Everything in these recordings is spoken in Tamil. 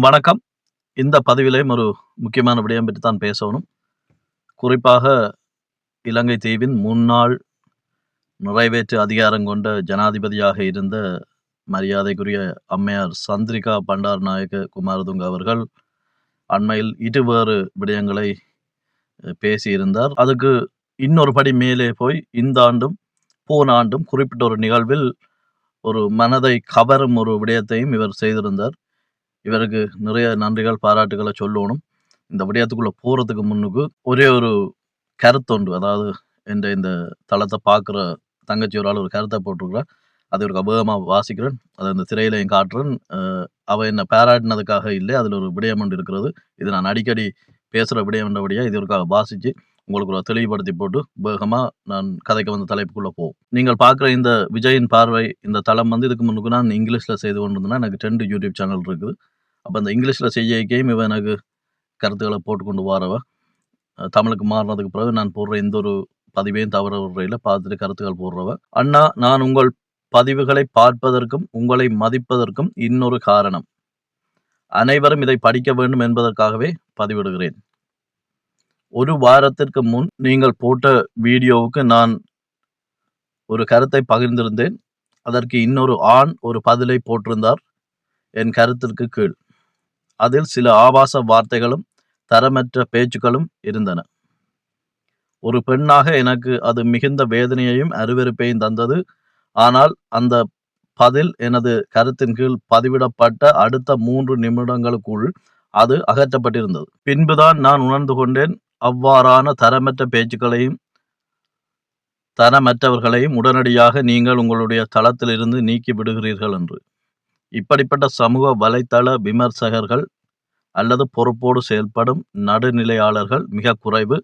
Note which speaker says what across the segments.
Speaker 1: வணக்கம். இந்த பதிவிலேயும் ஒரு முக்கியமான விடயம் பற்றி தான் பேசணும். குறிப்பாக இலங்கை தீவின் முன்னாள் நிறைவேற்று அதிகாரம் கொண்ட ஜனாதிபதியாக இருந்த மரியாதைக்குரிய அம்மையார் சந்திரிகா பண்டாரநாயக்க குமாரதுங்க அவர்கள் அண்மையில் இருவேறு விடயங்களை பேசியிருந்தார். அதுக்கு இன்னொரு படி மேலே போய் இந்த ஆண்டும் போன ஆண்டும் குறிப்பிட்ட ஒரு நிகழ்வில் ஒரு மனதை கவரும் ஒரு விடயத்தையும் இவர் செய்திருந்தார். இவருக்கு நிறைய நன்றிகள், பாராட்டுகளை சொல்லணும். இந்த விடயத்துக்குள்ள போறதுக்கு முன்னுக்கு ஒரே ஒரு கருத்தொன்று, அதாவது இந்த தளத்தை பார்க்குற தங்கச்சி ஒரு ஆள் ஒரு கருத்தை போட்டிருக்கிறா. அதை ஒரு அபூர்வமா வாசிக்கிறேன். அதை இந்த திரையிலையும் காட்டுறேன். அவ என்ன பாராட்டினதுக்காக இல்லை, அதில் ஒரு விடயம் ஒன்று இருக்கிறது. இது நான் அடிக்கடி பேசுகிற விடயம் என்றபடியாக இது ஒருக்காக வாசித்து உங்களுக்கு ஒரு தெளிவுபடுத்தி போட்டு வேகமாக நான் கதைக்கு வந்த தலைப்புக்குள்ளே போவோம். நீங்கள் பார்க்குற இந்த விஜயின் பார்வை இந்த தளம் வந்து இதுக்கு முன்னுக்கு நான் இங்கிலீஷில் செய்து கொண்டிருந்தேன்னா எனக்கு 2 யூடியூப் சேனல் இருக்குது. அப்போ அந்த இங்கிலீஷில் செய்யக்கையும் இவன் எனக்கு கருத்துக்களை போட்டுக்கொண்டு வரவ தமிழுக்கு மாறினதுக்கு பிறகு நான் போடுற எந்த ஒரு பதிவையும் தவற விடுறையில் பார்த்துட்டு கருத்துக்கள் போடுறவ. அண்ணா, நான் உங்கள் பதிவுகளை பார்ப்பதற்கும் உங்களை மதிப்பதற்கும் இன்னொரு காரணம். அனைவரும் இதை படிக்க வேண்டும் என்பதற்காகவே பதிவிடுகிறேன். ஒரு வாரத்திற்கு முன் நீங்கள் போட்ட வீடியோவுக்கு நான் ஒரு கருத்தை பகிர்ந்திருந்தேன். அதற்கு இன்னொரு ஆண் ஒரு பதிலை போட்டிருந்தார் என் கருத்திற்கு கீழ். அதில் சில ஆபாச வார்த்தைகளும் தரமற்ற பேச்சுக்களும் இருந்தன. ஒரு பெண்ணாக எனக்கு அது மிகுந்த வேதனையையும் அருவருப்பையும் தந்தது. ஆனால் அந்த பதில் எனது கருத்தின் கீழ் பதிவிடப்பட்ட அடுத்த 3 நிமிடங்களுக்குள் அது அகற்றப்பட்டிருந்தது. பின்புதான் நான் உணர்ந்து கொண்டேன், அவ்வாறான தரமற்ற பேச்சுக்களையும் தரமற்றவர்களையும் உடனடியாக நீங்கள் உங்களுடைய தளத்திலிருந்து நீக்கி விடுகிறீர்கள் என்று. இப்படிப்பட்ட சமூக வலைத்தள விமர்சகர்கள் அல்லது பொறுப்போடு செயல்படும் நடுநிலையாளர்கள் மிக குறைவு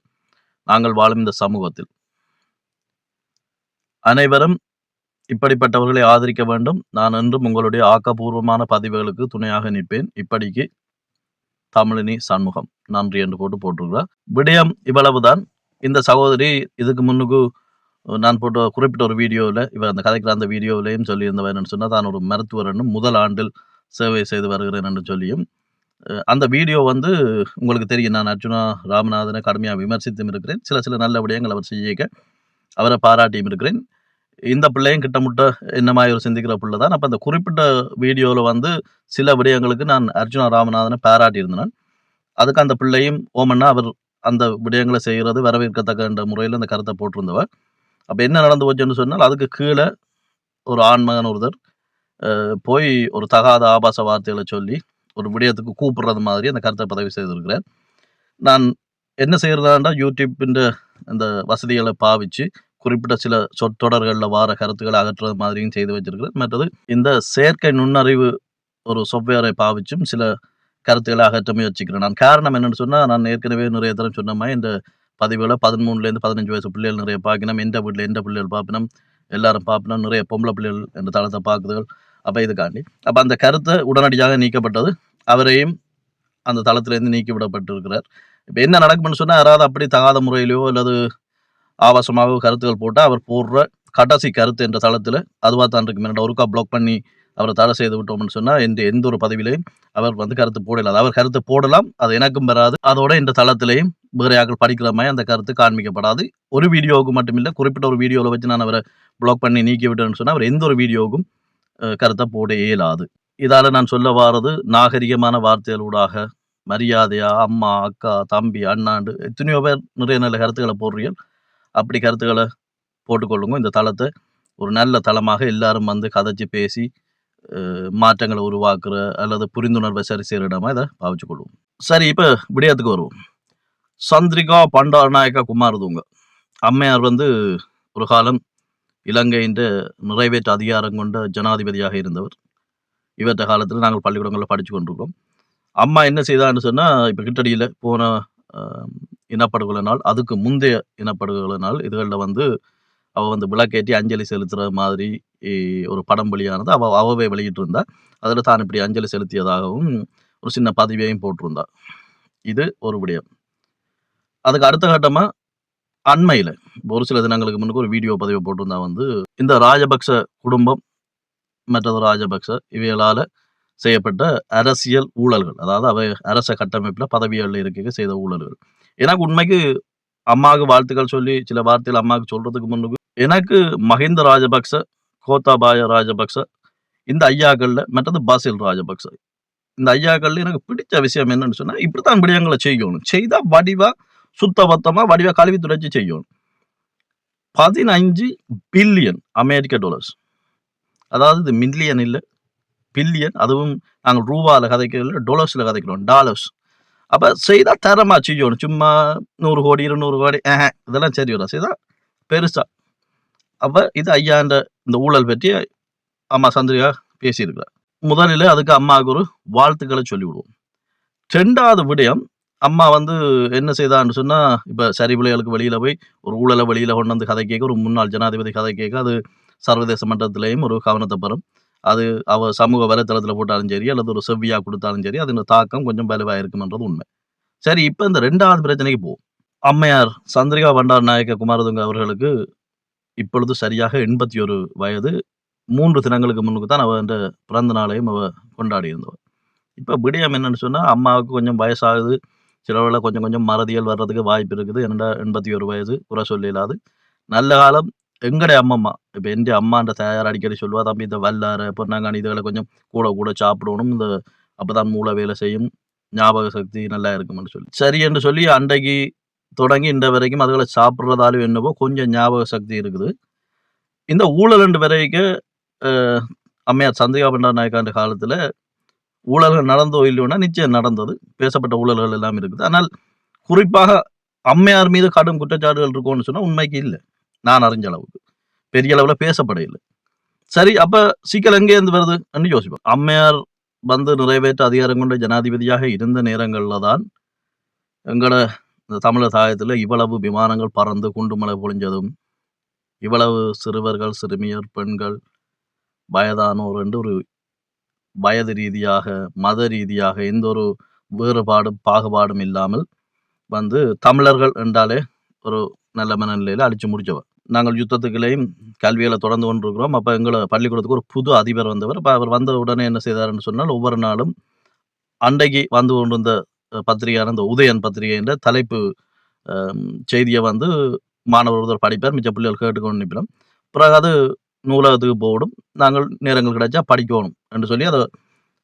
Speaker 1: நாங்கள் வாழும் இந்த சமூகத்தில். அனைவரும் இப்படிப்பட்டவர்களை ஆதரிக்க வேண்டும். நான் என்றும் உங்களுடைய ஆக்கப்பூர்வமான பதிவுகளுக்கு துணையாக நிற்பேன். இப்படிக்கு தமிழினி சண்முகம். நன்றி என்று போட்டிருக்கிறார். விடயம் இவ்வளவுதான். இந்த சகோதரி இதுக்கு முன்னுக்கு நான் போட்ட குறிப்பிட்ட ஒரு வீடியோவில் இவர் அந்த கதைக்கிற அந்த வீடியோவிலையும் சொல்லியிருந்தவர் என்னன்னு சொன்னால், தான் ஒரு மருத்துவர் என்னும் முதல் ஆண்டில் சேவை செய்து வருகிறேன் என்று சொல்லியும் அந்த வீடியோ வந்து உங்களுக்கு தெரியும். நான் அர்ஜுனா ராமநாதனை கடுமையாக விமர்சித்தும் இருக்கிறேன். சில நல்ல விடயங்கள் அவர் செய்ய அவரை பாராட்டியும் இருக்கிறேன். இந்த பிள்ளையும் கிட்டமுட்ட என்ன மாதிரி ஒரு சிந்திக்கிற பிள்ளை தான். அப்போ அந்த குறிப்பிட்ட வீடியோவில் வந்து சில விடயங்களுக்கு நான் அர்ஜுனா ராமநாதனை பாராட்டியிருந்தேன். அதுக்கு அந்த பிள்ளையும் ஓமன்னா அவர் அந்த விடயங்களை செய்கிறது வரவேற்கத்தக்க முறையில் அந்த கருத்தை போட்டிருந்தவர். அப்போ என்ன நடந்து போச்சுன்னு சொன்னால், அதுக்கு கீழே ஒரு ஆண்மகன் ஒருத்தர் போய் ஒரு தகாத ஆபாச வார்த்தைகளை சொல்லி ஒரு விடயத்துக்கு கூப்பிடுறது மாதிரி அந்த கருத்தை பதிவு செய்திருக்கிறார். நான் என்ன செய்கிறதாண்டா யூடியூப்பின் அந்த வசதிகளை பாவிச்சு குறிப்பிட்ட சில சொற்றொடர்களில் வார கருத்துக்களை அகற்றுறது மாதிரியும் செய்து வச்சிருக்கிறேன். மற்றது இந்த செயற்கை நுண்ணறிவு ஒரு சாஃப்ட்வேரை பாவிச்சும் சில கருத்துக்களை அகற்ற முயற்சிக்கிறேன். நான் காரணம் என்னென்னு சொன்னால், நான் ஏற்கனவே நிறைய தரம் சொன்ன மாதிரி இந்த பதிவுகளை 13லேருந்து 15 வயசு பிள்ளைகள் நிறைய பார்க்கணும். எந்த வீட்டில் எந்த பிள்ளைகள் பார்க்கணும், எல்லாரும் பார்க்கணும், நிறைய பொம்பளை பிள்ளைகள் என்ற தளத்தை பார்க்குதுகள். அப்போ இதுக்காண்டி அப்போ அந்த கருத்தை உடனடியாக நீக்கப்பட்டது. அவரையும் அந்த தளத்திலேருந்து நீக்கி விடப்பட்டிருக்கிறார். இப்போ என்ன நடக்கும்னு சொன்னால், யாராவது அப்படி தகாத முறையிலையோ அல்லது ஆபாசமாக கருத்துக்கள் போட்டால் அவர் போடுற கடைசி கருத்து என்ற தளத்தில் அதுவாக தான் இருக்கு. முன்னாடி ஒருக்கா பிளாக் பண்ணி அவரை தடை செய்து விட்டோம்னு சொன்னால் எந்த ஒரு பதிவிலையும் அவர் வந்து கருத்து போடலாது. அவர் கருத்து போடலாம், அது எனக்கும் வராது. அதோட இந்த தளத்திலையும் வேறு யாக்கள் படிக்கிற மாதிரி அந்த கருத்து காண்பிக்கப்படாது. ஒரு வீடியோவுக்கு மட்டுமில்லை, குறிப்பிட்ட ஒரு வீடியோவில் வச்சு நான் அவரை பிளாக் பண்ணி நீக்கி விட்டேன்னு சொன்னால் அவர் எந்த ஒரு வீடியோவுக்கும் கருத்தை போட இயலாது. இதால் நான் சொல்ல வாரது, நாகரிகமான வார்த்தைகளூடாக மரியாதையா அம்மா, அக்கா, தம்பி, அண்ணாண்டு எத்தனையோ பேர் நிறைய நல்ல கருத்துக்களை போடுறீர்கள். அப்படி கருத்துக்களை போட்டுக்கொள்ளுங்க. இந்த தளத்தை ஒரு நல்ல தளமாக எல்லாரும் வந்து கதைச்சி பேசி மாற்றங்களை உருவாக்குற அல்லது புரிந்துணர்வை சரி செய்கிற இடமா இதை பாவிச்சு கொள்வோம். சரி, இப்போ விடயத்துக்கு வருவோம். சந்திரிகா பண்டாரநாயக்க குமாரதுங்க அம்மையார் வந்து ஒரு காலம் இலங்கையின் நிறைவேற்று அதிகாரம் கொண்ட ஜனாதிபதியாக இருந்தவர். இவற்ற காலத்தில் நாங்கள் பள்ளிக்கூடங்களில் படித்து கொண்டிருக்கோம். அம்மா என்ன செய்தான்னு சொன்னால், இப்போ கிட்டடியில் போன இனப்படுகொலை நாள், அதுக்கு முந்தைய இனப்படுகொலை நாள், இதுகளில் வந்து அவள் வந்து விளக்கேற்றி அஞ்சலி செலுத்துகிற மாதிரி ஒரு படம் வெளியானது. அவவே வெளியிட்டு இருந்தா. அதில் தான் இப்படி அஞ்சலி செலுத்தியதாகவும் ஒரு சின்ன பதிவையும் போட்டிருந்தா. இது ஒரு விடயம். அதுக்கு அடுத்த கட்டமாக அண்மையில் ஒரு சில தினங்களுக்கு முன்னுக்கு ஒரு வீடியோ பதிவை போட்டிருந்தா வந்து, இந்த ராஜபக்ச குடும்பம் மற்றது ராஜபக்ச இவைகளால் செய்யப்பட்ட அரசியல் ஊழல்கள். அதாவது அவை அரச கட்டமைப்புல பதவிகள்ல இருக்கைக்கு செய்த ஊழல்கள். எனக்கு உண்மைக்கு அம்மாவுக்கு வாழ்த்துக்கள் சொல்லி சில வார்த்தைகள் அம்மாவுக்கு சொல்றதுக்கு முன்னுக்கு எனக்கு மஹிந்த ராஜபக்ச, கோத்தாபாய ராஜபக்ச இந்த ஐயாக்கள்ல மற்றது பாசில் ராஜபக்ச. இந்த ஐயாக்கள்ல எனக்கு பிடிச்ச விஷயம் என்னன்னு சொன்னா, இப்படித்தான் விடயங்கள செய்யணும். செய்தா வடிவா, சுத்தபத்தமா வடிவா கழுவி துடைச்சு செய்யணும். 15 பில்லியன் அமெரிக்க டாலர்ஸ். அதாவது இது மில்லியன் இல்ல, பில்லியன். அதுவும் நாங்க ரூபால கதைக்கல, டாலர்ஸ்ல கதைக்கிறோம். டாலர்ஸ். அப்ப செய்தா தரமா செய்யணும். சும்மா 100 கோடி, 200 கோடி இதெல்லாம் சரி வராது. செய்தா பெருசா. அப்ப இது ஐயாண்ட இந்த ஊழல் பற்றி அம்மா சந்திரிகா பேசியிருக்கிறார். முதலிலே அதுக்கு அம்மாவுக்கு ஒரு வாழ்த்துக்களை சொல்லிவிடுவோம். 2வது விடயம், அம்மா வந்து என்ன செய்தான்னு சொன்னா, இப்ப சரி பிள்ளைகளுக்கு வெளியில போய் ஒரு ஊழல வெளியில கொண்டு வந்து கதை கேட்க, ஒரு முன்னாள் ஜனாதிபதி கதை கேட்க, அது சர்வதேச மட்டத்திலேயும் ஒரு கவனத்தை பெறும். அது அவ சமூக வலைத்தளத்துல போட்டாலும் சரி, அல்லது ஒரு செவ்வியா கொடுத்தாலும் சரி, அதன் தாக்கம் கொஞ்சம் வலுவா இருக்கும்ன்றது உண்மை. சரி, இப்ப இந்த 2வது பிரச்சனைக்கு போவோம். அம்மையார் சந்திரிகா பண்டாரநாயக்க குமாரதுங்க அவர்களுக்கு இப்பொழுது சரியாக 81 வயது. 3 தினங்களுக்கு முன்னுக்கு தான் அவ பிறந்த நாளையும் அவ கொண்டாடி இருந்தவ. இப்ப விடயம் என்னன்னு சொன்னா, அம்மாவுக்கு கொஞ்சம் வயசாகுது. சிலவேளை கொஞ்சம் கொஞ்சம் மறதிகள் வர்றதுக்கு வாய்ப்பு இருக்குது. என்னடா 81 வயது, குறை சொல்ல இயலாது. நல்ல காலம் எங்கட அம்மம்மா. இப்ப என்ட அம்மான்ற தாயார் அடிக்கடி சொல்லுவா, "தம்பி இந்த வல்லார, பொன்னாங்கண்ணி இதுகள கொஞ்சம் கூட கூட சாப்பிடணும். அப்பதான் மூளை வேலை செய்யும். ஞாபக சக்தி நல்லா இருக்கும்னு" சொல்லி. சரி என்று சொல்லி அன்றைக்கு தொடங்கி இன்ற வரைக்கும் அதுகள சாப்பிடுறதாலும் என்னவோ கொஞ்சம் ஞாபக சக்தி இருக்குது. இந்த ஊழல் என்று வரைக்கும் அ அம்மையார் சந்திரிகா பண்டாரநாயக்கான்ற காலத்துல ஊழல்கள் நடந்தோ இல்லையோன்னா நிச்சயம் நடந்தது. பேசப்பட்ட ஊழல்கள் எல்லாம் இருக்குது. ஆனால் குறிப்பாக அம்மையார் மீது கடும் குற்றச்சாட்டுகள் இருக்கும்னு சொன்னா உண்மைக்கு இல்ல. நான் அறிஞ்ச அளவுக்கு. பெரிய அளவுல பேசப்பட இல்ல. சரி, அப்ப சிக்கல் எங்கேருந்து வருதுன்னு யோசிப்போம். அம்மையார் வந்து நிறைவேற்ற அதிகாரம் கொண்ட ஜனாதிபதியாக இருந்த நேரங்கள்ல தான் எங்கட இந்த தமிழர் தாயத்துல இவ்வளவு விமானங்கள் பறந்து குண்டுமழை பொழிஞ்சதும், இவ்வளவு சிறுவர்கள், சிறுமியர், பெண்கள், வயதானோர் என்று ஒரு வயது ரீதியாக, மத ரீதியாக எந்த ஒரு வேறுபாடும், பாகுபாடும் இல்லாமல் வந்து தமிழர்கள் என்றாலே ஒரு நல்ல மனநிலையில அடிச்சு முடிச்சவர். நாங்கள் யுத்தத்துக்குள்ளேயும் கல்வியில தொடர்ந்து கொண்டிருக்கிறோம். அப்ப எங்கள பள்ளிக்கூடத்துக்கு ஒரு புது அதிபர் வந்தவர். அப்ப அவர் வந்த உடனே என்ன செய்தாருன்னு சொன்னால், ஒவ்வொரு நாளும் அன்றைக்கு வந்து கொண்டிருந்த பத்திரிகையான இந்த உதயன் பத்திரிகை என்ற தலைப்பு அ செய்திய வந்து மாணவர் ஒருத்தர் படிப்பார். மிச்ச பிள்ளைகள் கேட்டுக்கொண்டு நிற்பினோம். பிறகு அது நூலகத்துக்கு போடும். நாங்கள் நேரங்கள் கிடைச்சா படிக்கோணும் என்று சொல்லி அத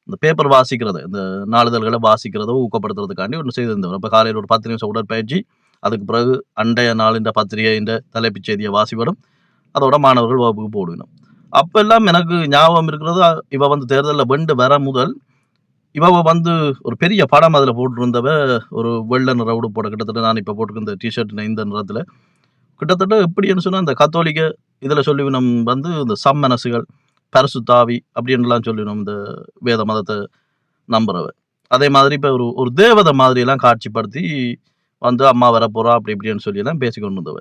Speaker 1: இந்த பேப்பர் வாசிக்கிறது, இந்த நாளிதழ்கள வாசிக்கிறத ஊக்கப்படுத்துறதுக்காண்டி ஒண்ணு செய்திருந்தவர். அப்ப காலையில ஒரு 10 நிமிஷம் உடற்பயிற்சி. அதுக்கு பிறகு அண்டைய நாளின் பத்திரிகையின் தலைப்புச் செய்திய வாசிப்படும். அதோட மாணவர்கள் வகுப்புக்கு போடணும். அப்பெல்லாம் எனக்கு ஞாபகம் இருக்கிறது, இவ வந்து தேர்தல்ல வென்று வர முதல், இவ வந்து ஒரு பெரிய படம் அதுல போட்டிருந்தவ. ஒரு வெள்ள நிற உடுப்போட, கிட்டத்தட்ட நான் இப்ப போட்டிருக்கிற இந்த டீ-ஷர்ட் இந்த நிறத்துல. கிட்டத்தட்ட எப்படின்னு சொன்னா, இந்த கத்தோலிக்க இதுல சொல்லிவினம் வந்து இந்த சம்மனசுகள், பரிசுத்தாவி அப்படின்னுலாம் சொல்லிவினோம். இந்த வேத மதத்த நம்புறவ. அதே மாதிரி இப்ப ஒரு ஒரு தேவதை மாதிரியெல்லாம் காட்சிப்படுத்தி வந்து அம்மா வரப்போறா அப்படி இப்படின்னு சொல்லியெல்லாம் பேசிக்கொண்டு இருந்தவ.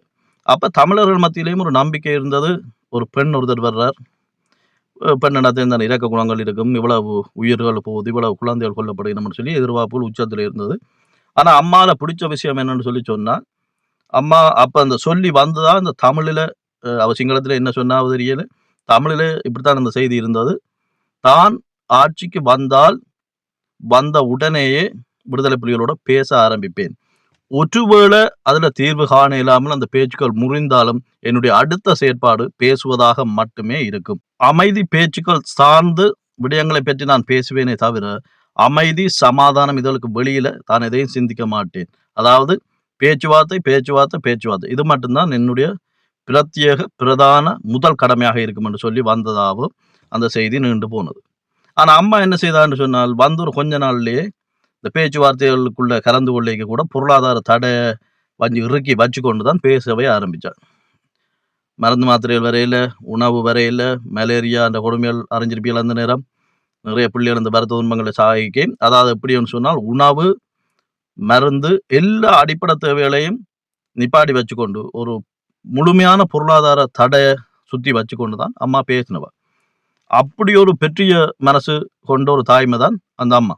Speaker 1: அப்ப தமிழர்கள் மத்தியிலேயும் ஒரு நம்பிக்கை இருந்தது. ஒரு பெண் ஒருத்தர் வர்றார். பெண்ணினத்தில் இந்த இரக்க குணங்கள் இருக்கும். இவ்வளவு உயிர்கள் போகுது, இவ்வளவு குழந்தைகள் கொல்லப்படுகிறோம்னு சொல்லி எதிர்பார்ப்புகள் உச்சத்தில இருந்தது. ஆனா அம்மால பிடிச்ச விஷயம் என்னன்னு சொல்லி சொன்னா, அம்மா அப்ப அந்த சொல்லி வந்ததா இந்த தமிழ்ல அவ சிங்களத்துல என்ன சொன்னாவோ தெரியல. தமிழ்ல இப்படித்தான் அந்த செய்தி இருந்தது. தான் ஆட்சிக்கு வந்தால், வந்த உடனேயே விடுதலை புலிகளோட பேச ஆரம்பிப்பேன். ஒருவேளை அதுல தீர்வு காண இயலாமல் அந்த பேச்சுக்கள் முறிந்தாலும், என்னுடைய அடுத்த செயற்பாடு பேசுவதாக மட்டுமே இருக்கும். அமைதி பேச்சுக்கள் சார்ந்து விடயங்களை பற்றி நான் பேசுவேனே தவிர, அமைதி, சமாதானம் இதற்கு வெளியில தான் எதையும் சிந்திக்க மாட்டேன். அதாவது பேச்சுவார்த்தை, பேச்சுவார்த்தை, பேச்சுவார்த்தை. இது மட்டும் தான் என்னுடைய பிரத்யேக, பிரதான முதல் கடமையாக இருக்கும் என்று சொல்லி வந்ததாகவும் அந்த செய்தி நீண்டு போனது. ஆனா அம்மா என்ன செய்தான்னு சொன்னால், வந்து ஒரு கொஞ்ச நாள்லயே இந்த பேச்சுவார்த்தைகளுக்குள்ள கலந்து கொள்ளைக்கு கூட பொருளாதார தடை இறுக்கி வச்சுக்கொண்டு தான் பேசவே ஆரம்பிச்சார். மருந்து மாத்திரைகள் வரையில, உணவு வரையில, மலேரியா அந்த கொடுமைகள் அறிஞ்சிருப்பீர்கள் அந்த நேரம். நிறைய பிள்ளைகள் இந்த மருத்துவ துன்பங்களை சாகிக்கு. அதாவது எப்படின்னு சொன்னால், உணவு, மருந்து எல்லா அடிப்படை தேவைகளையும் நிப்பாட்டி வச்சுக்கொண்டு, ஒரு முழுமையான பொருளாதார தடைய சுத்தி வச்சுக்கொண்டு தான் அம்மா பேசினவ. அப்படி ஒரு பெரிய மனசு கொண்ட ஒரு தாய்மை தான் அந்த அம்மா.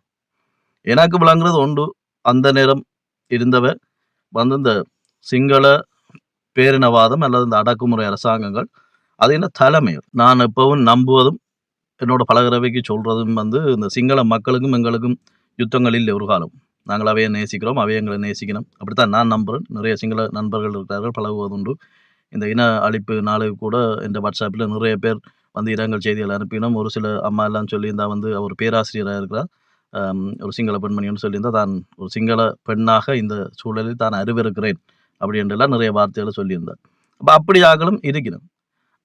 Speaker 1: எனக்கு விளங்குறது உண்டு. அந்த நேரம் இருந்தவ வந்து இந்த சிங்கள பேரினவாதம் அல்லது இந்த அடக்குமுறை அரசாங்கங்கள், அது என்ன தலைமை. நான் எப்பவும் நம்புவதும் என்னோட பழகுறவைக்கு சொல்றதும் வந்து, இந்த சிங்கள மக்களுக்கும் எங்களுக்கும் யுத்தங்கள் இல்ல ஒரு காலம். நாங்கள் அவைய நேசிக்கிறோம், அவை எங்கள நேசிக்கணும். அப்படித்தான் நான் நம்புறேன். நிறைய சிங்கள நண்பர்கள் இருக்கிறார்கள், பழகுவதுண்டு. இந்த இன அழிப்பு நாளுக்கு கூட இந்த WhatsAppல நிறைய பேர் வந்து இரங்கல் செய்திகள் அனுப்பினோம். ஒரு சில அம்மா எல்லாம் சொல்லியிருந்தா வந்து அவர் பேராசிரியரா இருக்கிறார். ஒரு சிங்கள பெண்மணின்னு சொல்லியிருந்தா, தான் ஒரு சிங்கள பெண்ணாக இந்த சூழலில் தான் அருவருக்கிறேன் அப்படி என்றெல்லாம் நிறைய வார்த்தைகள சொல்லியிருந்தார். அப்ப அப்படி ஆக்களும் இருக்கணும்.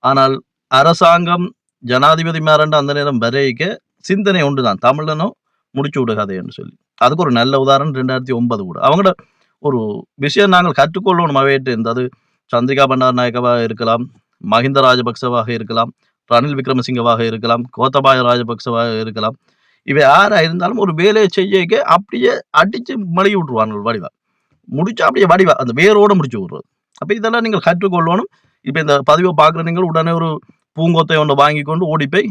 Speaker 1: ஆனால் அரசாங்கம் ஜனாதிபதிமாரண்ட அந்த நேரம் வரைக்க சிந்தனை ஒன்றுதான். தமிழனும் முடிச்சு விடு கதைன்னு சொல்லி. அதுக்கு ஒரு நல்ல உதாரணம் 2009 கூட. அவங்களோட ஒரு விஷயம் நாங்கள் கற்றுக்கொள்ளணும் அவையிட்ட இருந்து. அது சந்திரிகா பண்டாரநாயக்கவா இருக்கலாம், மஹிந்த ராஜபக்சவாக இருக்கலாம், ரணில் விக்ரமசிங்கவாக இருக்கலாம், கோத்தபாய ராஜபக்சவாக இருக்கலாம். இவை யாரா இருந்தாலும் ஒரு வேலையை செய்யக்க அப்படியே அடிச்சு மழுகி விட்டுருவானுங்க வடிவா. முடிச்சா அப்படியே வடிவா அந்த வேரோட முடிச்சு விடுறது. அப்ப இதெல்லாம் நீங்கள் கற்றுக்கொள்ளணும். இப்ப இந்த பதிவ பார்க்குற நீங்கள் உடனே ஒரு பூங்கொத்தை ஒண்ணு வாங்கி கொண்டு ஓடி போய்,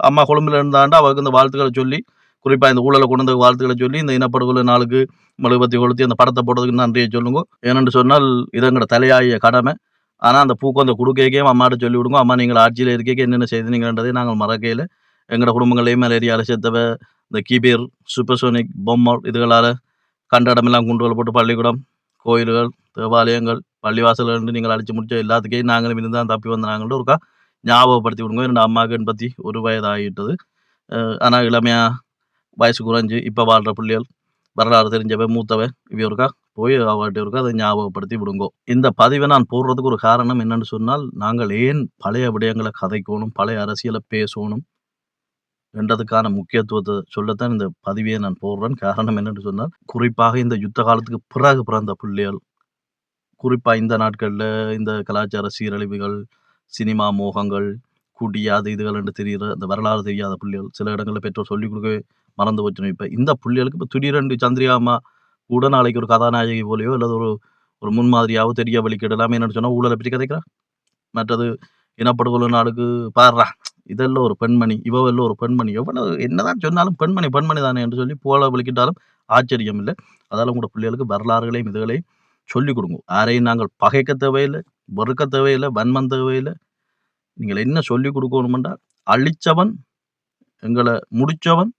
Speaker 1: அம்மா கொழும்புல இருந்தாண்டா அவருக்கு இந்த வாழ்த்துக்கள சொல்லி, குறிப்பா இந்த ஊழல கொண்டு வந்த வாழ்த்துக்கள சொல்லி, இந்த இனப்படுகொலை நாளுக்கு மெழுகுவர்த்தி கொளுத்தி அந்த படத்த போட்டதுக்கு நன்றிய சொல்லுங்க. ஏனென்று சொன்னால், இது எங்கட தலையாய கடமை. ஆனா அந்த பூக்கொந்த குடுக்கைக்கே அம்மாட்ட சொல்லி விடுங்க. அம்மா நீங்கள் ஆட்சியில இருக்கைக்கு என்னென்ன செய்தீங்கன்றதை நாங்கள் மறக்கையில, எங்கட குடும்பங்கள்லயும் மலேரியால செத்தவ, இந்த கிபீர், சூப்பர்சோனிக் பொம்மை இதுகளால கண்ட இடமெல்லாம் குண்டுகள் போட்டு பள்ளிக்கூடம், கோயில்கள், தேவாலயங்கள், பள்ளிவாசல்கள்னு நீங்கள் அடிச்சு முடிச்ச எல்லாத்துக்கையும் நாங்களும் இருந்து தான் தப்பி வந்தாங்கள்னு ஒருக்கா ஞாபகப்படுத்தி விடுங்க. என்னோட அம்மாவுக்கு 81 வயது ஆகிட்டது. ஆனா இளமையா வயசு குறைஞ்சு இப்ப வாழ்ற பிள்ளைகள், வரலாறு தெரிஞ்சவ, மூத்தவ இவ ஒருக்கா போய் அவட்ட ஒருக்கா அதை ஞாபகப்படுத்தி விடுங்கோ. இந்த பதிவை நான் போடுறதுக்கு ஒரு காரணம் என்னன்னு சொன்னால், நாங்கள் ஏன் பழைய விடயங்கள கதைக்கோணும், பழைய அரசியல பேசோணும் என்றதுக்கான முக்கியத்துவத்த சொல்லத்தான் இந்த பதிவையே நான் போடுறேன். காரணம் என்னன்னு சொன்னால், குறிப்பாக இந்த யுத்த காலத்துக்கு பிறகு பிறந்த பிள்ளைகள், குறிப்பா இந்த நாட்கள்ல இந்த கலாச்சார சீரழிவுகள், சினிமா மோகங்கள், குடி அது இதுகள் என்று தெரியிற அந்த வரலாறு தெரியாத பிள்ளைகள், சில இடங்கள்ல பெற்றோர் சொல்லிக் குடுக்கவே மறந்து போச்சுன்னு இப்ப இந்த புள்ளைகளுக்கு இப்ப திடீரென்று சந்திரிகா அம்மா கூட நாளைக்கு ஒரு கதாநாயகி போலயோ அல்லது ஒரு ஒரு முன்மாதிரியாவோ தெரிய வழிக்கிடலாமே என்னன்னு சொன்னா ஊழல பற்றி கதைக்கிறா. மற்றது இனப்படுகொலை நாளுக்கு பார்றா இதெல்லாம் ஒரு பெண்மணி, இவவெல்லாம் ஒரு பெண்மணி. எவ்வளவு என்னதான் சொன்னாலும் பெண்மணி பெண்மணி தானே என்று சொல்லி புகழ விளக்கிட்டாலும் ஆச்சரியம் இல்ல. அதால உங்களோட பிள்ளைகளுக்கு வரலாறுகளையும் இதுகளையும் சொல்லிக் கொடுங்க. யாரையும் நாங்கள் பகைக்க தேவையில்லை, வெறுக்க தேவையில்லை, வன்மம் தேவையில்லை. நீங்கள் என்ன சொல்லிக் கொடுக்கணுமெண்டா, அழிச்சவன், எங்கள முடிச்சவன்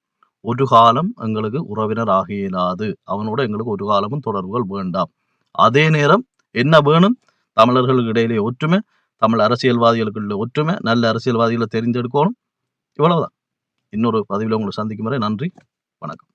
Speaker 1: ஒரு காலம் எங்களுக்கு உறவினர் ஆக இயலாது. அவனோட எங்களுக்கு ஒரு காலமும் தொடர்புகள் வேண்டாம். அதே நேரம் என்ன வேணும்? தமிழர்களுக்கு இடையிலே ஒற்றுமை, தமிழ் அரசியல்வாதிகளுக்குள்ள ஒற்றுமை, நல்ல அரசியல்வாதிகளை தெரிந்தெடுக்கணும். இவ்வளவுதான். இன்னொரு பதிவில உங்களை சந்திக்கும் வரை நன்றி. வணக்கம்.